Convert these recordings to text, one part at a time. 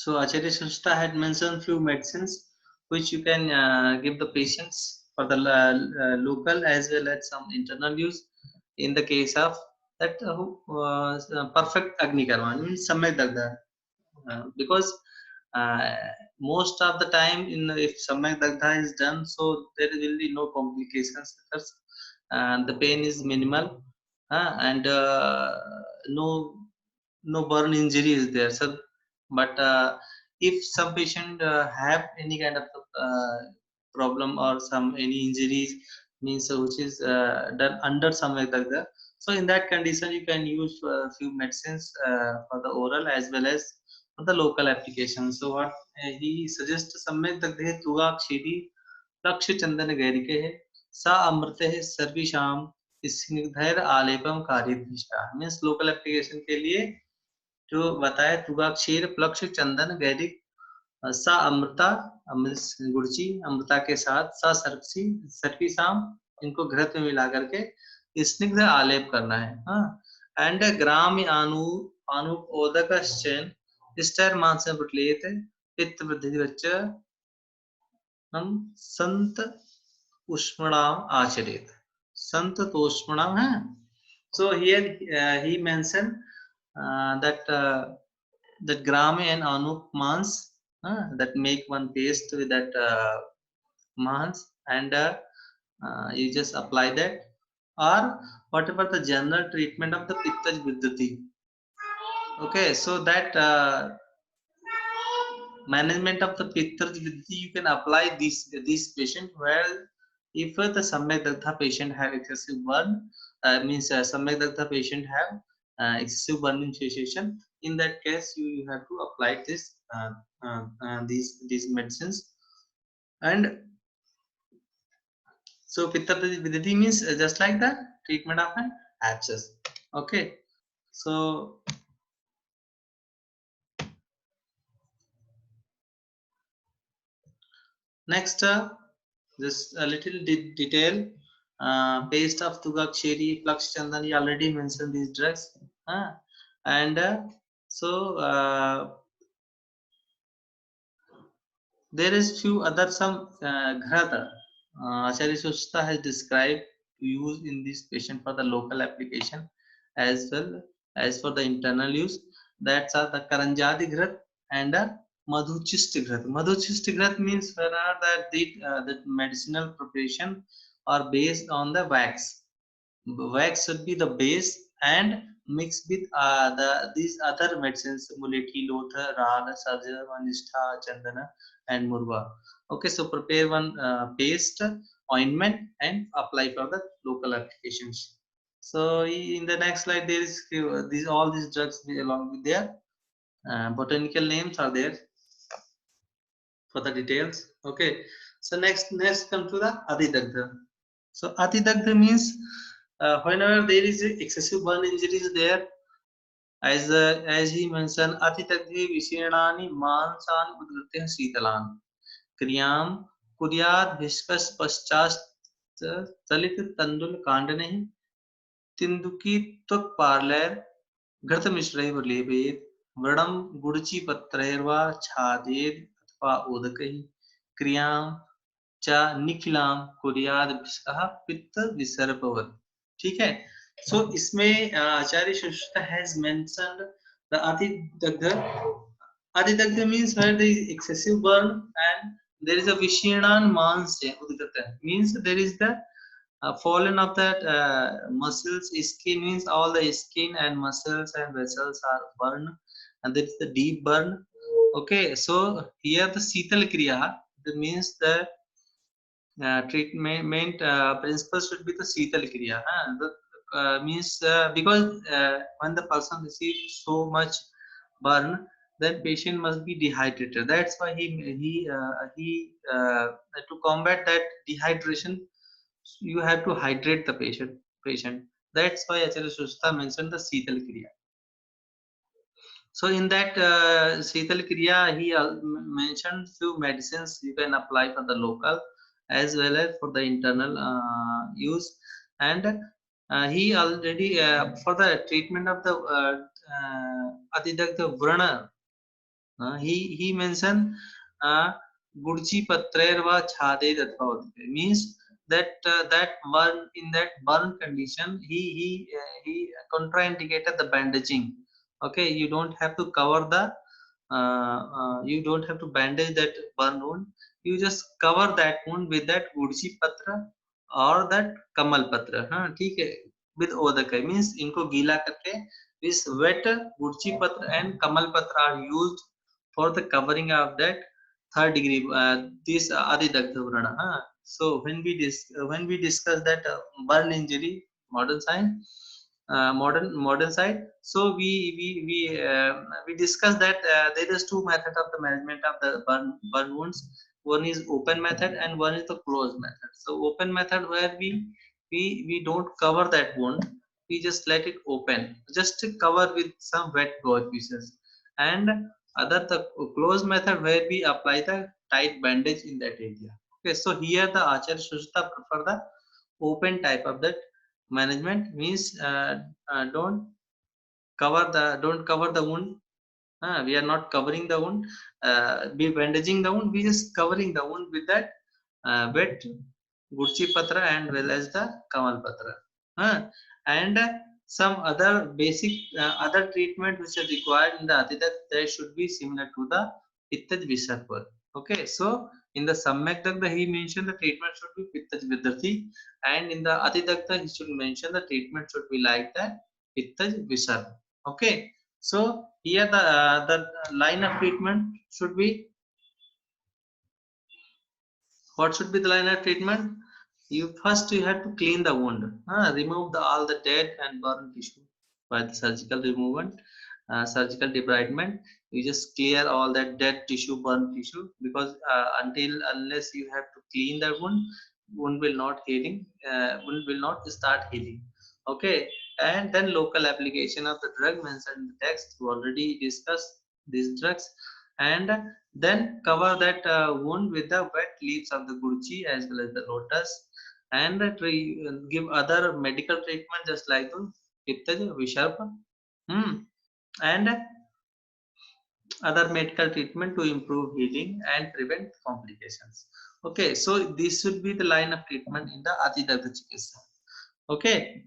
So Acharya Sushta had mentioned few medicines which you can give the patients for the local as well as some internal use. In the case of that perfect Agni Karma means Samyak Dagda, because uh, most of the time if Samyak Dagda is done, so there will be no complications, and the pain is minimal, and no burn injury is there. So but if some patient have any kind of problem or some any injuries means which is done under some like that, so in that condition you can use few medicines for the oral as well as for the local application. So what he suggests, सम्यक दग्धे तुगाक्षीरी लक्ष्य चंदन गैरिके है सा अमृत है सर्विशाम स्निग्धैर आलेपम कार्यधिष्ठा। Means local application के लिए जो बताया तुगाक्षीर प्लक्ष चंदन गैरिक सा अमृता गुड़ची अमृता के साथ सा सर्पसी सर्पी शाम इनको घृत में मिला करके स्निग्ध आलेप करना है। एंड ग्राम आनु अनुपोदक स्टर मांस बुटलेत पित्त वृद्धि वच्च हम संत उष्मणाम आचरेत। संत तोष्मणाम है। So here he mentioned that that Grame and Anup mans that make one paste with that mans, and you just apply that, or whatever the general treatment of the Pittaj Viddhati. Okay, so that management of the Pittaj Viddhati you can apply this patient well. If the Samyak Dagdha patient have excessive burn, means Samyak Dagdha patient have excessive burning sensation, in that case you have to apply this these medicines. And so Pitta Vidhi means just like the treatment of an abscess. Okay, so next just a little detail. Paste of Tugaksheri, Plux Chandan, you already mentioned these drugs. And so there is few other some ghrata Acharya Sushta has described to use in this patient for the local application as well as for the internal use. That's are the Karanjadi Grat and Madhuchist Grat. Madhuchist Grat means where are the medicinal preparation are based on the wax. Wax should be the base and mixed with these other medicines: mulethi, lotha, rala, sarja, vanistha, chandana, and murva. Okay, so prepare one paste, ointment, and apply for the local applications. So in the next slide there is these all these drugs along with their botanical names are there for the details. Okay, so next come to the adidagdha. So adidagdha means whenever there is excessive burn injuries there, as he mentioned, atitagdhe विशीर्णानि मांसान् उद्गृत्य शीतलान् क्रियां कुर्यात् भिष्कस पश्चात् चलित तंडुल कांडने तिन्दुकी त्वक पार्लैर घृत मिश्रैः लेपयेत् व्रणं गुडचि पत्रैर्वा छादेत् अथवा उदकैः क्रियां च निखिलां कुर्यात् भिष्कः पित्त विसर्पवत्। ठीक है, so इसमें आचार्य Sushruta has mentioned the atidagdha. Atidagdha means where there is excessive burn and there is a vishirnan mansya udgata, means there is the fallen of that muscles. Skin means all the skin and muscles and vessels are burned, and there is the deep burn. Okay, so here the Sital Kriya, that means the treatment principle should be the Sital Kriya. Means because when the person receives so much burn, then patient must be dehydrated. That's why he to combat that dehydration, you have to hydrate the patient. That's why Acharya Sushruta mentioned the Sital Kriya. So in that Sital Kriya, he mentioned few medicines you can apply for the local as well as for the internal use. And he already for the treatment of the Atidagdha Vrana, he mentioned Gurji Patrer va Chhade Dathavate means that that burn in that burn condition he contraindicated the bandaging. Okay, you don't have to cover the you don't have to bandage that burn wound. You just cover that wound with that Gurji Patra or that Kamal Patra. हाँ ठीक है with Odakai means इनको गीला करके this wet Gurji Patra and Kamal Patra are used for the covering of that third degree this Adi Dagdha Vrana. So when we discuss that burn injury modern science modern side, so we discussed that there is two method of the management of the burn wounds. One is open method and one is the closed method. So open method where we don't cover that wound, we just let it open, just to cover with some wet cloth pieces. And other the closed method where we apply the tight bandage in that area. Okay, so here the Acharya Sushruta prefer the open type of that management means don't cover the wound. We are not covering the wound, be bandaging the wound, we just covering the wound with that wet Gurchi Patra and well as the Kamal Patra. And some other basic other treatment which are required in the Atidat, they should be similar to the Pittaj Visarpur. Okay, so in the Samyak Dagda he mentioned the treatment should be Pittaj Vidrati, and in the Atidagda he should mention the treatment should be like that Pittaj Visarp. Okay, so here the line of treatment should be, what should be the line of treatment? You have to clean the wound, remove all the dead and burned tissue by the surgical removal, surgical debridement. You just clear all that dead tissue, burned tissue, because unless you have to clean the wound will not healing, wound will not start healing. Okay, and then local application of the drug mentioned in the text. We already discussed these drugs, and then cover that wound with the wet leaves of the gurji as well as the lotus, and give other medical treatment just like the Pittaj Visharpa, and other medical treatment to improve healing and prevent complications. Okay, so this should be the line of treatment in the Atidagda Chikitsa. Okay,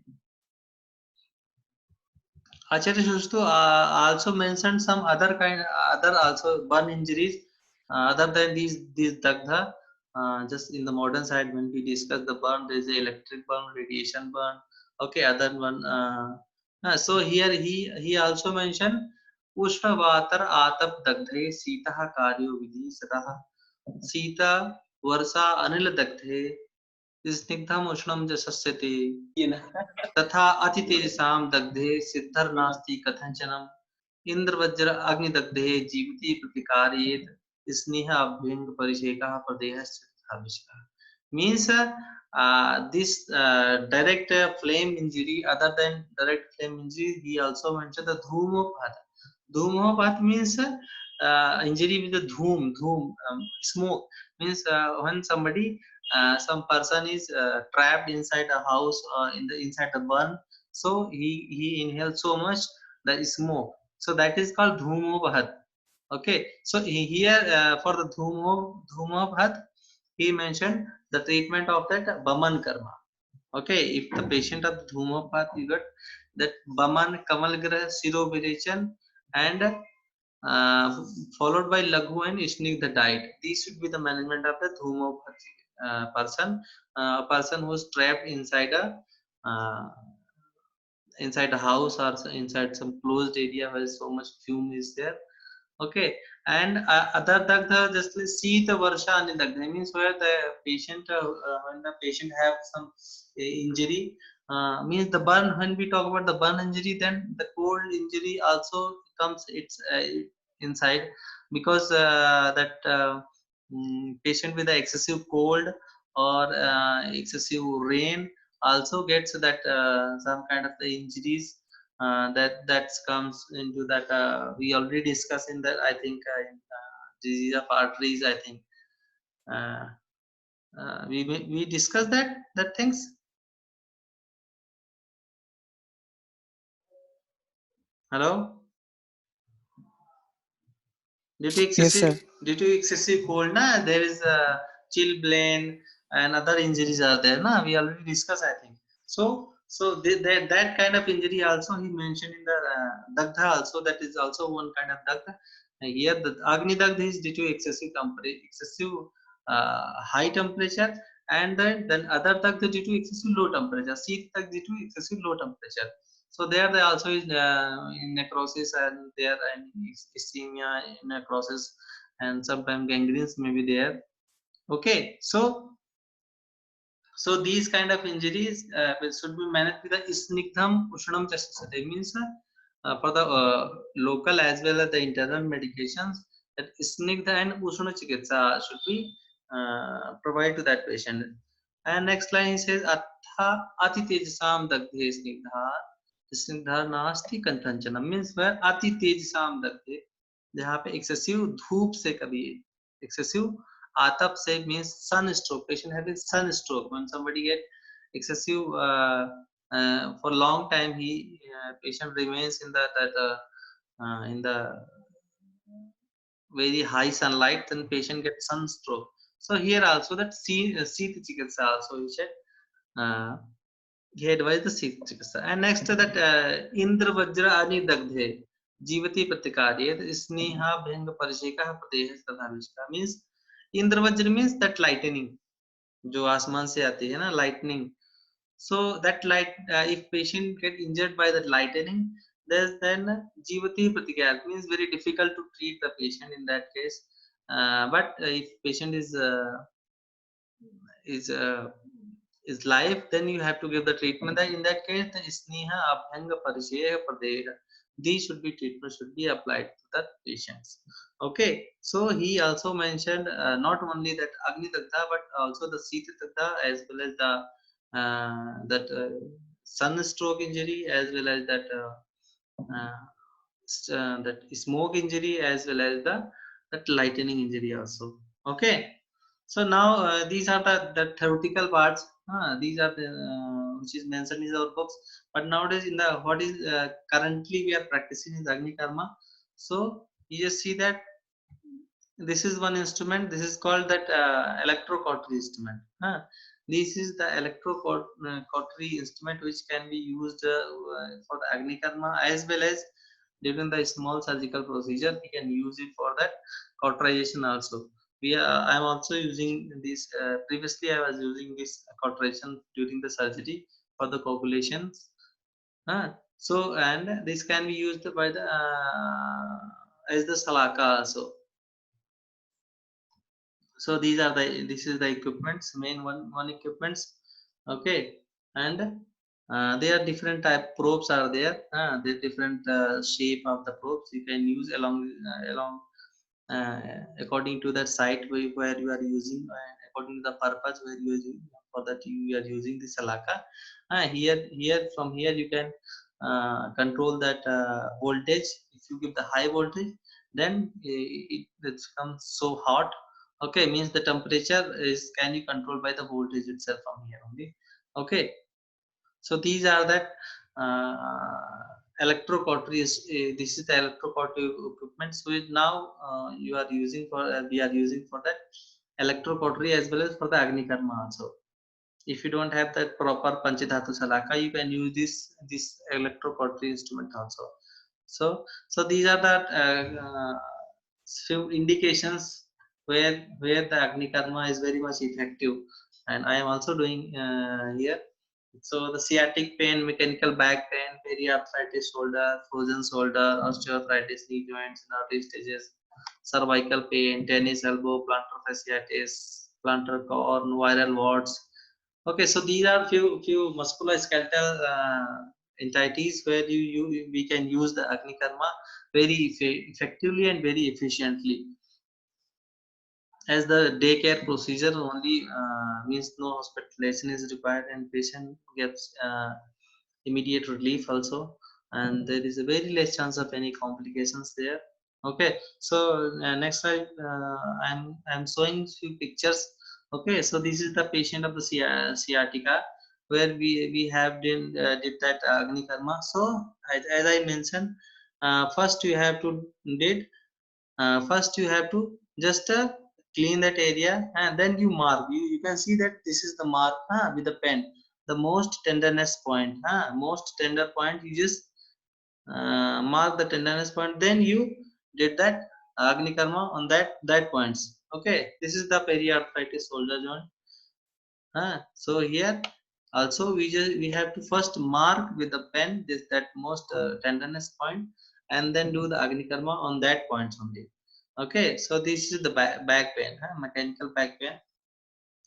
Acharya Shushtu also mentioned some other also burn injuries other than these dagdha. Just in the modern side, when we discuss the burn, there is a electric burn, radiation burn. Okay, other one. So here he also mentioned Ushna Vatar Atap Dagdhe Sita Karyo Vidhi Sataha Sita Varsa Anil Dagdhe स्निग्धम उष्णम जसस्यते तथा अतितेजसां दग्धे सिद्धिर्नास्ति कथंचनम इंद्रवज्र अग्निदग्धे जीवति प्रतिकारयेत स्नेह अभ्यंग परिषेकः प्रदेहश्च means this direct flame injury, other than direct flame injury, he also mentioned the dhumophat. Dhumophat means injury with the dhoom, smoke means when somebody some person is trapped inside a house or in the inside the burn, so he inhales so much the smoke, so that is called dhumophat. Okay, so here for the dhumophat he mentioned the treatment of that baman karma. Okay, if the patient of dhumophat, you got that baman kamalgrah sirovirechan and followed by laghu and ishnigdha diet. These should be the management of the dhumopathy person, a person who is trapped uh, inside a house or inside some closed area where so much fume is there. Okay, and other dagdha, just like see the varsha and dagdha means where the patient when the patient have some injury, means the burn. When we talk about the burn injury, then the cold injury also comes it's inside, because that patient with the excessive cold or excessive rain also gets that some kind of the injuries that comes into that we already discussed in that, I think in, disease of arteries, I think uh, we discussed that things. Hello. Due to Yes, excessive sir. due to excessive cold, na, there is a chilblain and other injuries are there. Na, we already discussed, I think. So that kind of injury also he mentioned in the Dagdha also. That is also one kind of Dagdha. Here the Agni Dagdha is due to excessive high temperature, and then other Dagdha due to excessive low temperature. Sheet Dagdha due to excessive low temperature. So there they also is in necrosis, and there and ischemia, necrosis, and sometimes gangrenes may be there. Okay, so these kind of injuries should be managed with the snigdham ushnam chasasate, means for the local as well as the internal medications, that snigdha and ushna chikitsa should be provided to that patient. And next line says atha ati tejasam dagdhe snigdha snigdha nasti kantanchana, means where ati tejasam dagdhe, जहाँ पे excessive धूप से कभी excessive आतप से means sunstroke, patient having sunstroke. When somebody get excessive for long time, he patient remains in in the very high sunlight, then patient gets sunstroke. So here also that Sita Chikitsa also he said, uh, he advised the Sita Chikitsa. And next to that Indra Vajra Ani Dagdhe Jivati Pratikarya Sneha Bhanga Parisheka Pradesh Tadhavishka, means Indra Vajra means that lightning जो आसमान से आती है ना, lightning. So that light, if patient get injured by that lightning, then jivati pratikar means very difficult to treat the patient in that case. But if patient is uh, is live, then you have to give the treatment. Then in that case, the sneha abhyanga parishaya pradera, these should be treatment should be applied to the patients. Okay, so he also mentioned not only that agni dagdha but also the sita dagdha, as well as the that sunstroke injury, as well as uh, that smoke injury, as well as that lightning injury also. Okay, so now these are the theoretical parts. These are the which is mentioned in our books. But nowadays in the what is currently we are practicing in Agni Karma. So you just see that this is one instrument. This is called that electrocautery instrument. This is the electrocautery instrument which can be used for the Agni Karma, as well as during the small surgical procedure. We can use it for that cauterization also. I am also using this. Previously, I was using this cauterization during the surgery for the coagulations. So and this can be used by the as the salaka also. So these are the this is the equipments, main one equipments. Okay, and there are different type probes are there. The different shape of the probes you can use along uh, according to the site where you are using, according to the purpose where you are using, for that you are using the salaka. Here from here you can control that voltage. If you give the high voltage, then it becomes so hot. Okay, means the temperature is can be controlled by the voltage itself from here only. Okay, so these are that electrocautery is this is the electrocautery equipment. So now you are using for we are using for that electrocautery as well as for the agni karma also. If you don't have that proper panchadhatu salaka, you can use this electrocautery instrument also. So these are the few indications where the agni karma is very much effective, and I am also doing here. So the sciatic pain, mechanical back pain, periarthritis shoulder, frozen shoulder, osteoarthritis knee joints in early stages, cervical pain, tennis elbow, plantar fasciitis, plantar corn, viral warts. Okay, so these are few musculoskeletal entities where we can use the agni karma very effectively and very efficiently. As the daycare procedure only, means no hospitalization is required and patient gets immediate relief also, and there is a very less chance of any complications there. Okay, so next slide, I'm showing few pictures. Okay, so this is the patient of the sciatica, where we have did that agni karma. So as I mentioned, first you have to did first you have to just clean that area, and then you mark. You can see that this is the mark with the pen, the most tenderness point, most tender point. You just mark the tenderness point, then you did that agni karma on that points. Okay, this is the periarthritis shoulder joint. So here also we have to first mark with the pen this that most tenderness point, and then do the agni karma on that points only. Okay, so this is the back pain, mechanical back pain.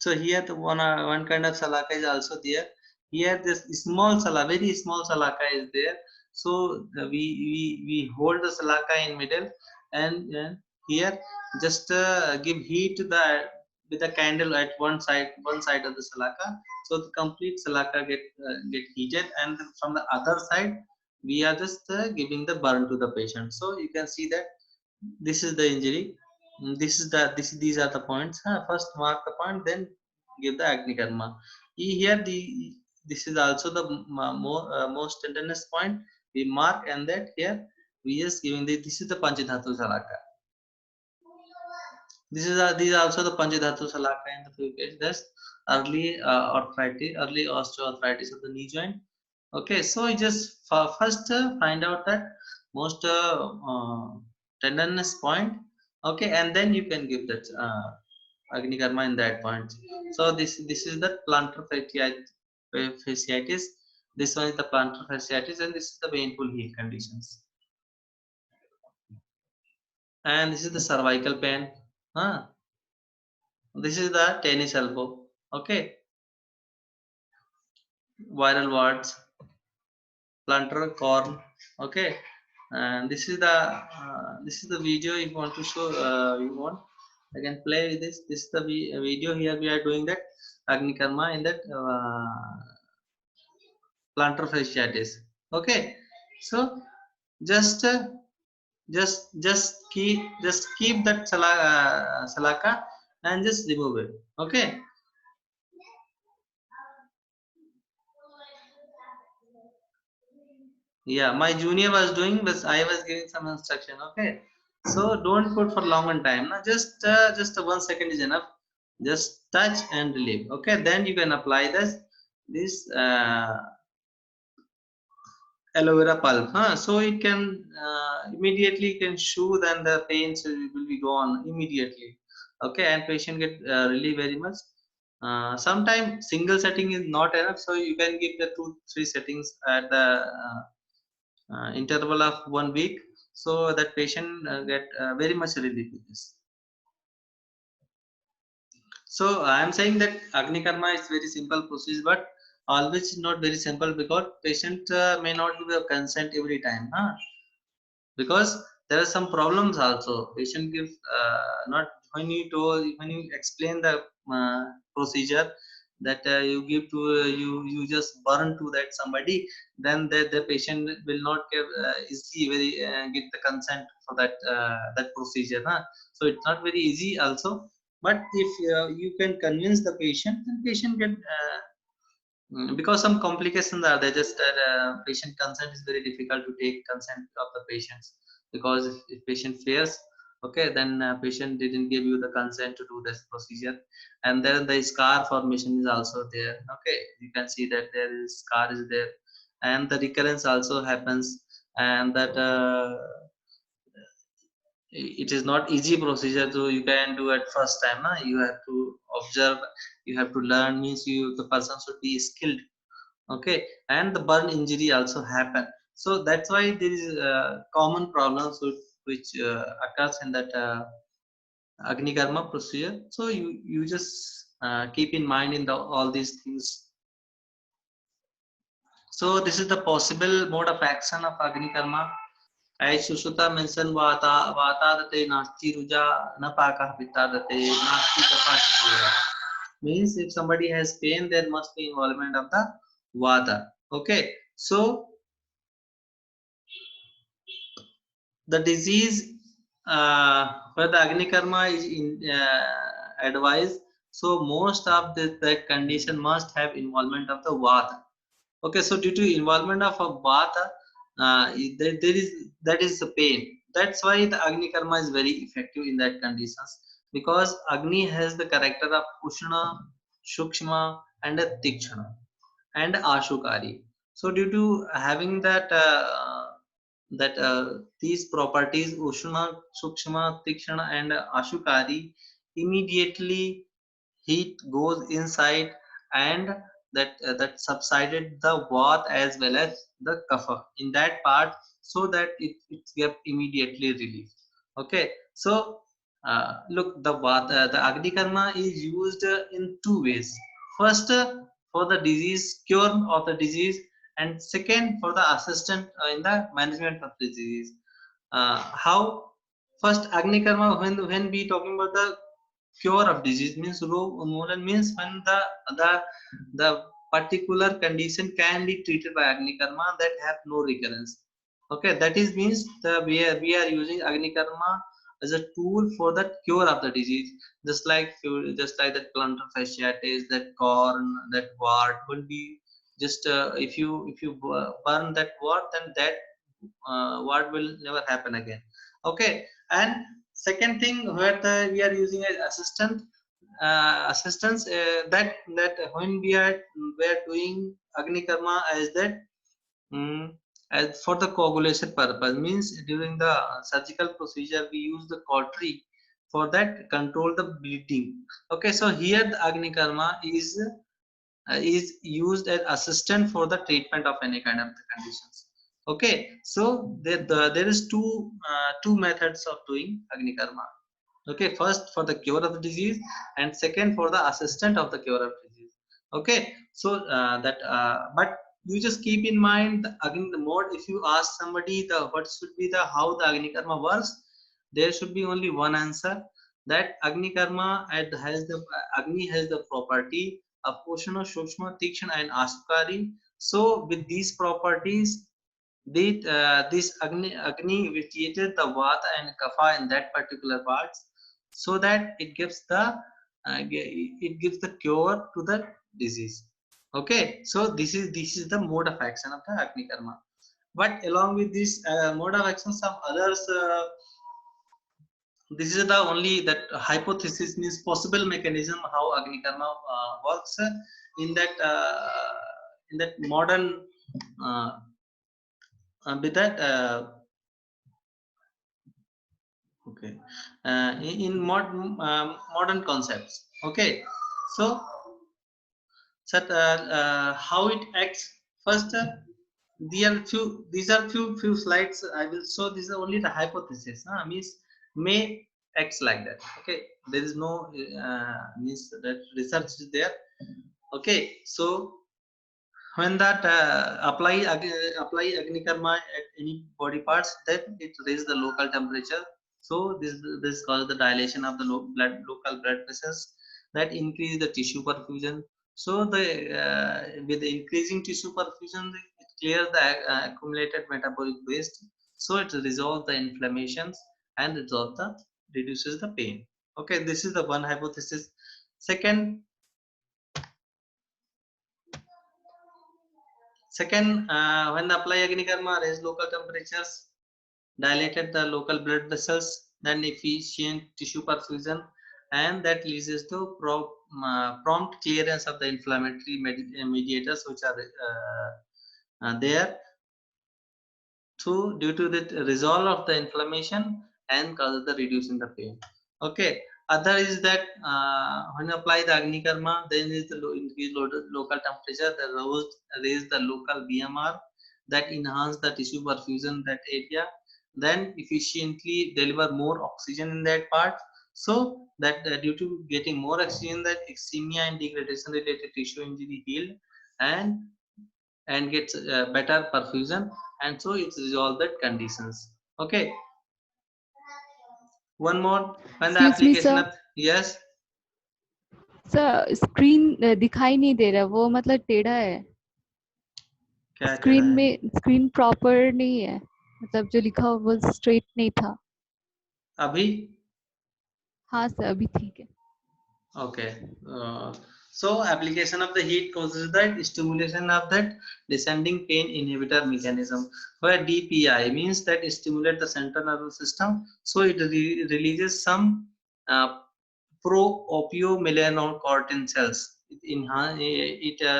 So here the one kind of salaka is also there. Here this small salaka, very small salaka is there. So we hold the salaka in middle, and here just give heat to the with a candle at one side of the salaka. So the complete salaka get heated, and from the other side we are just giving the burn to the patient. So you can see that this is the injury. This is these are the points. First mark the point, then give the agni karma. Here this is also the most tenderness point. We mark, and that here we just giving this is the panchadhatu salaka. These are also the panchadhatu salaka in the few cases. That's early arthritis, early osteoarthritis of the knee joint. Okay, so you just first find out that most tenderness point. Okay, and then you can give that agni karma in that point. So this is the plantar fasciitis. This one is the plantar fasciitis, and this is the painful heel conditions. And this is the cervical pain. This is the tennis elbow. Okay, viral warts, plantar corn. Okay, and this is the video. If you want to show, you want, I can play with this. This is the video. Here we are doing that agni karma in that plantar fasciitis. Okay, so just keep that salaka and just remove it. Okay. Yeah, my junior was doing, but I was giving some instruction. Okay, so don't put for long time. Now just 1 second is enough. Just touch and relieve. Okay, then you can apply this aloe vera pulp. So it can immediately can soothe, and the pains will be gone immediately. Okay, and patient get relief very much. Sometimes single setting is not enough, so you can give the 2-3 settings at the interval of 1 week, so that patient get very much relief with this. So I am saying that agni karma is very simple process, but always not very simple, because patient may not give a consent every time, because there are some problems also. Patient gives not when you explain the procedure, that you give to you just burn to that somebody, then the patient will not give easily very get the consent for that procedure, so it's not very easy also. But if you can convince the patient, then patient can because some complications are there. Just that patient consent is very difficult to take consent of the patients, because if patient fears, okay, then patient didn't give you the consent to do this procedure. And then the scar formation is also there. Okay, you can see that there is scar is there, and the recurrence also happens, and that it is not easy procedure to you can do at first time. You have to observe, you have to learn, means you the person should be skilled. Okay, and the burn injury also happen. So that's why there is common problems which occurs in that agni karma procedure. So you just keep in mind in the all these things. So this is the possible mode of action of agni karma. As Sushruta mentioned, vatadate nasti ruja napaka pitadate nasti kapasitya. Means if somebody has pain, there must be involvement of the vata. Okay, so the disease where the agni karma is advised, so most of the condition must have involvement of the vata. Okay, so due to involvement of a vata, there is that is the pain. that's why the Agni karma is very effective in that conditions, because Agni has the character of Ushna, Shukshma, and a Tikshna and Ashukari. So due to having that these properties Ushna, Sukshma, Tikshna, and Ashukari, immediately heat goes inside, and that subsided the Vat as well as the Kapha in that part, so that it get immediately relief. Okay, so look, the Agni Karma is used in two ways. First, for the disease cure of the disease, and second for the assistant in the management of the disease. How? First, Agni Karma, when we talking about the cure of disease, means Rog Unmulan means when the particular condition can be treated by Agni Karma that have no recurrence. Okay, that is means we are using Agni Karma as a tool for the cure of the disease, just like that plantar fasciitis, that corn, that wart will be just if you burn that wart, then that wart will never happen again. Okay, and second thing where we are using as assistance, that when we are doing Agni Karma as that, mm, as for the coagulation purpose, means during the surgical procedure we use the cautery for that control the bleeding. Okay, so here the Agni Karma is used as assistant for the treatment of any kind of the conditions. Okay, so there is two methods of doing Agni Karma. Okay, first for the cure of the disease, and second for the assistant of the cure of disease. Okay, so but you just keep in mind the Agni the mode. If you ask somebody the what should be the how the Agni Karma works, there should be only one answer, that Agni Karma has the Agni has the property of Ushna, Shukshma, Tikshna, and Ashukari. So with these properties, this Agni vitiated the Vata and Kapha in that particular parts, so that it gives the cure to the disease. Okay, so this is the mode of action of the Agni Karma. But along with this mode of action, some others. This is the only that hypothesis, means possible mechanism how Agni Karma works in that modern uh, with that okay in modern concepts. Okay, so how it acts. First, these are few slides I will show. This is only the hypothesis, means may acts like that. Okay, there is no means that research is there. Okay, so when that apply Agni Karma at any body parts, then it raises the local temperature. So this causes the dilation of the local blood vessels, that increase the tissue perfusion. So the with the increasing tissue perfusion, it clears the accumulated metabolic waste, so it resolves the inflammations and reduces the pain. Okay, this is the one hypothesis. Second, when the apply Agni Karma, raise local temperatures, dilated the local blood vessels, then efficient tissue perfusion, and that leads to prompt clearance of the inflammatory mediators which are there due to the resolve of the inflammation and causes the reducing the pain. Okay. Other is that when you apply the Agni Karma, then is the increase local temperature, raise the local BMR, that enhance the tissue perfusion that area, then efficiently deliver more oxygen in that part. So that due to getting more oxygen, that ischemia and degradation related tissue injury heal, and gets better perfusion, and so it resolves that conditions. Okay, one more, when the Excuse me, application sir. of yes. Sir screen दिखाई नहीं दे रहा, वो मतलब टेढ़ा है, क्या टेढ़ा screen है? में स्क्रीन प्रॉपर नहीं है, मतलब जो लिखा हुआ वो स्ट्रेट नहीं था. अभी हाँ सर, अभी ठीक है. okay So application of the heat causes that stimulation of that descending pain inhibitor mechanism, where DPI means that stimulate the central nervous system, so it releases some uh, pro-opiomelanocortin cells. It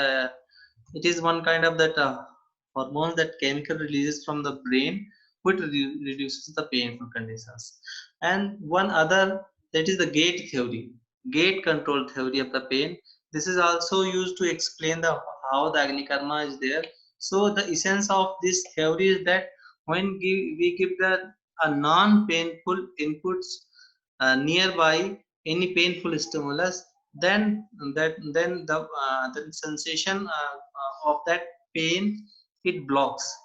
is one kind of that hormone that chemical releases from the brain, which reduces the painful conditions. And one other, that is the gate theory, gate control theory of the pain. This is also used to explain the how the agni karma is there. So the essence of this theory is that when we give the a non-painful inputs nearby any painful stimulus, then the sensation of that pain, it blocks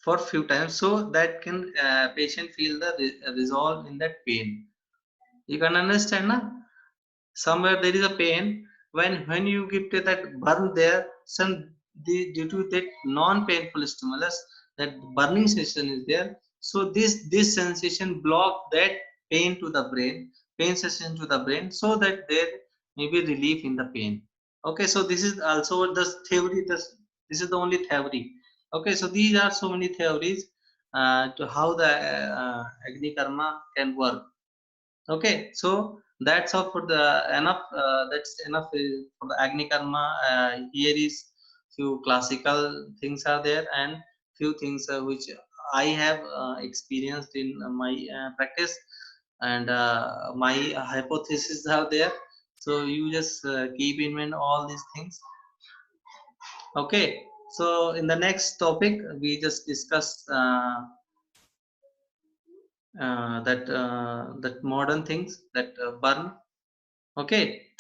for few times, so that can patient feel the resolve in that pain. You can understand, na? Somewhere there is a pain, when you give to that burn there, some due to that non-painful stimulus, that burning sensation is there. So this sensation block that pain sensation to the brain, so that there may be relief in the pain. Okay, so this is also the theory. This is the only theory. Okay, so these are so many theories to how the agni karma can work. Okay, so that's all for the enough. That's enough for the agni karma. Here is few classical things are there, and few things which I have experienced in my practice, and my hypotheses are there. So you just keep in mind all these things. Okay, so in the next topic we just discuss that modern things that burn. Okay.